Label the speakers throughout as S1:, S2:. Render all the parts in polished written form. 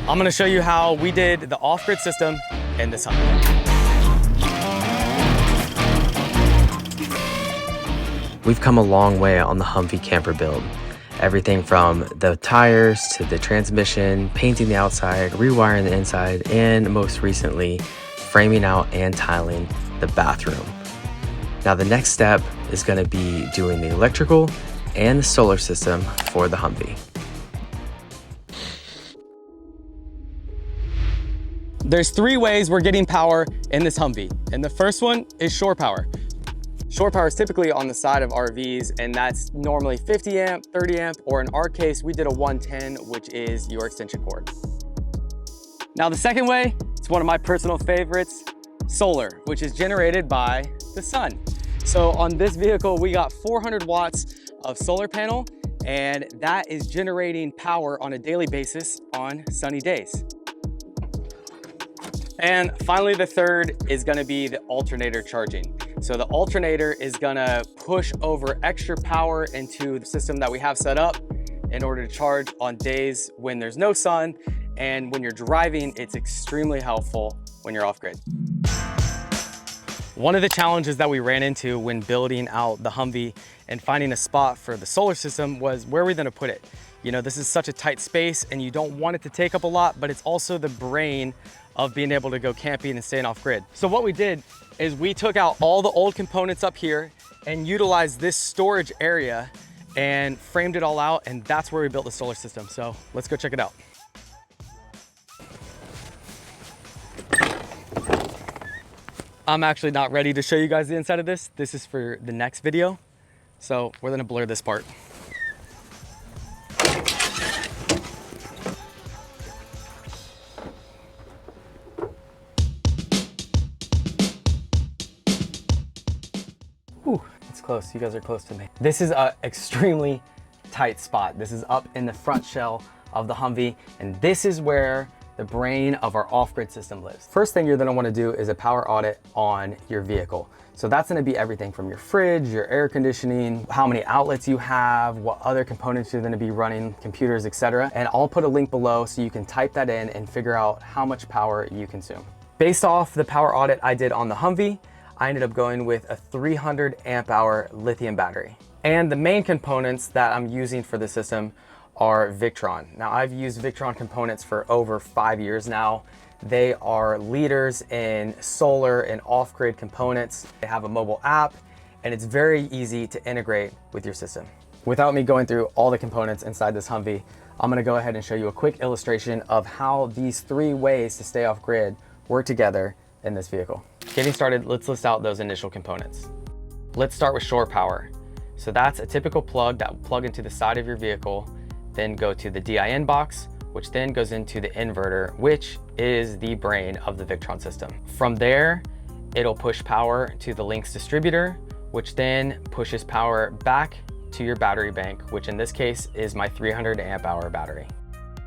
S1: I'm gonna show you how we did the off-grid system in this Humvee. We've come a long way on the Humvee Camper build. Everything from the tires to the transmission, painting the outside, rewiring the inside, and most recently, framing out and tiling the bathroom. Now the next step is going to be doing the electrical and the solar system for the Humvee. There's 3 ways we're getting power in this Humvee, and the first one is shore power. Shore power is typically on the side of RVs, and that's normally 50 amp, 30 amp, or in our case, we did a 110, which is your extension cord. Now the second way, it's one of my personal favorites, solar, which is generated by the sun. So on this vehicle, we got 400 watts of solar panel, and that is generating power on a daily basis on sunny days. And finally, the third is gonna be the alternator charging. So the alternator is gonna push over extra power into the system that we have set up in order to charge on days when there's no sun, and when you're driving, it's extremely helpful when you're off grid. One of the challenges that we ran into when building out the Humvee and finding a spot for the solar system was where are we gonna put it? You know, this is such a tight space and you don't want it to take up a lot, but it's also the brain of being able to go camping and staying off grid. So what we did is we took out all the old components up here and utilized this storage area and framed it all out, and that's where we built the solar system. So let's go check it out. I'm actually not ready to show you guys the inside of this. This is for the next video. So we're gonna blur this part. Ooh, it's close. You guys are close to me. This is an extremely tight spot. This is up in the front shell of the Humvee, and this is where the brain of our off-grid system lives. First thing you're gonna wanna do is a power audit on your vehicle. So that's gonna be everything from your fridge, your air conditioning, how many outlets you have, what other components you're gonna be running, computers, etc. And I'll put a link below so you can type that in and figure out how much power you consume. Based off the power audit I did on the Humvee, I ended up going with a 300 amp hour lithium battery. And the main components that I'm using for the system are Victron. Now I've used Victron components for over 5 years now. They are leaders in solar and off-grid components. They have a mobile app, and it's very easy to integrate with your system. Without me going through all the components inside this Humvee, I'm gonna go ahead and show you a quick illustration of how these 3 ways to stay off grid work together in this vehicle. Getting started, let's list out those initial components. Let's start with shore power. So that's a typical plug that will plug into the side of your vehicle, then go to the DIN box, which then goes into the inverter, which is the brain of the Victron system. From there, it'll push power to the Lynx distributor, which then pushes power back to your battery bank, which in this case is my 300 amp hour battery.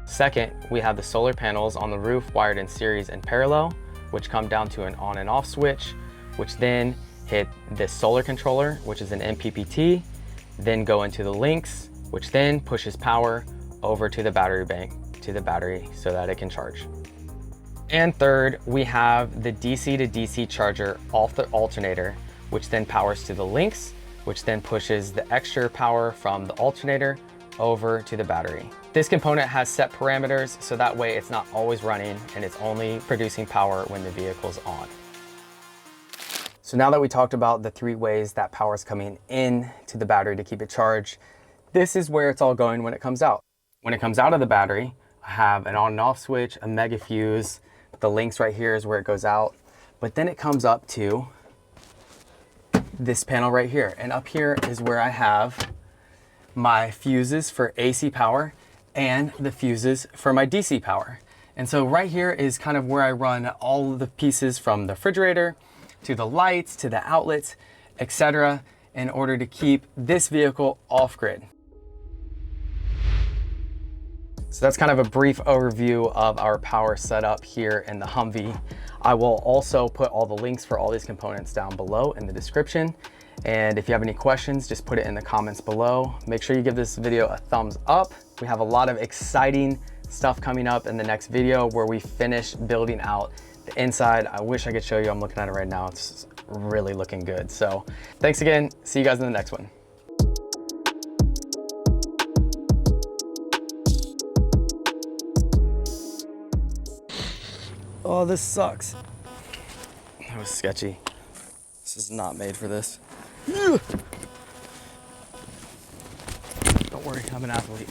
S1: Second, we have the solar panels on the roof wired in series and parallel, which come down to an on and off switch, which then hit this solar controller, which is an MPPT, then go into the Lynx, which then pushes power over to the battery bank, to the battery so that it can charge. And third, we have the DC to DC charger off the alternator, which then powers to the Lynx, which then pushes the extra power from the alternator over to the battery. This component has set parameters, so that way it's not always running and it's only producing power when the vehicle's on. So now that we talked about the 3 ways that power is coming in to the battery to keep it charged, this is where it's all going when it comes out. When it comes out of the battery, I have an on and off switch, a mega fuse, the Lynx right here is where it goes out, but then it comes up to this panel right here. And up here is where I have my fuses for AC power and the fuses for my DC power. And so right here is kind of where I run all of the pieces from the refrigerator to the lights, to the outlets, etc., in order to keep this vehicle off grid. So that's kind of a brief overview of our power setup here in the Humvee. I will also put all the links for all these components down below in the description. And if you have any questions, just put it in the comments below. Make sure you give this video a thumbs up. We have a lot of exciting stuff coming up in the next video where we finish building out the inside. I wish I could show you. I'm looking at it right now. It's really looking good. So thanks again. See you guys in the next one. Oh, this sucks. That was sketchy. This is not made for this. Don't worry, I'm an athlete.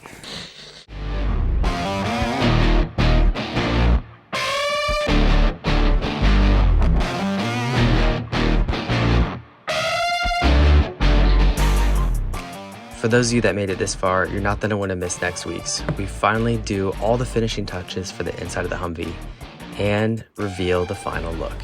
S1: For those of you that made it this far, you're not gonna want to miss next week's. We finally do all the finishing touches for the inside of the Humvee and reveal the final look.